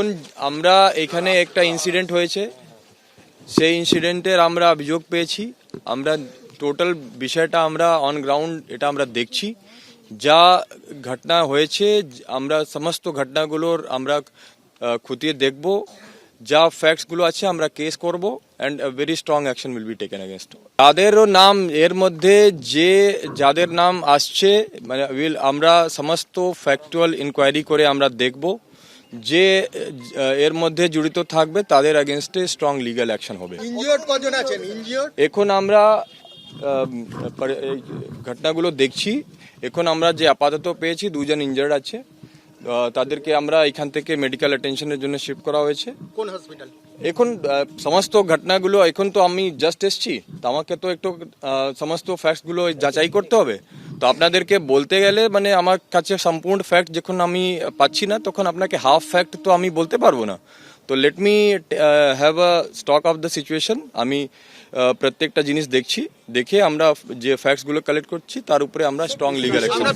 আমরা এখানে একটা ইনসিডেন্ট হয়েছে, সেই ইনসিডেন্টের আমরা অভিযোগ পেয়েছি। আমরা টোটাল বিষয়টা আমরা অন গ্রাউন্ড এটা আমরা দেখছি, যা ঘটনা হয়েছে আমরা সমস্ত ঘটনাগুলোর আমরা খতিয়ে দেখব, যা ফ্যাক্টসগুলো আছে আমরা কেস করব and very strong action will be taken against. তাদেরও নাম এর মধ্যে যাদের নাম আসছে মানে আমরা সমস্ত ফ্যাক্টুয়াল ইনকোয়ারি করে আমরা দেখব, যে এর মধ্যে জড়িত থাকবে তাদের এগেনস্টে স্ট্রং লিগ্যাল অ্যাকশন হবে। ইনজিওর্ড কজন আছেন? ইনজিওর্ড এখন আমরা ঘটনাগুলো দেখছি। এখন আমরা যে আপাতত পেয়েছি 2 জন ইনজার্ড আছে, তাদেরকে আমরা এখান থেকে মেডিকেল অ্যাটেনশনের জন্য শিফট করা হয়েছে। কোন হসপিটাল? এখন সমস্ত ঘটনাগুলো এখন তো আমি জাস্ট এসছি, তো আমাকে তো একটু সমস্ত ফ্যাক্টসগুলো যাচাই করতে হবে। তো আপনাদেরকে বলতে গেলে মানে আমার কাছে সম্পূর্ণ ফ্যাক্ট যখন আমি পাচ্ছি না, তখন আপনাকে হাফ ফ্যাক্ট তো আমি বলতে পারবো না। তো let me have a stock of the situation. আমি প্রত্যেকটা জিনিস দেখছি, দেখে আমরা যে ফ্যাক্টসগুলো কালেক্ট করছি তার উপরে আমরা স্ট্রং লিগ্যাল অ্যাকশন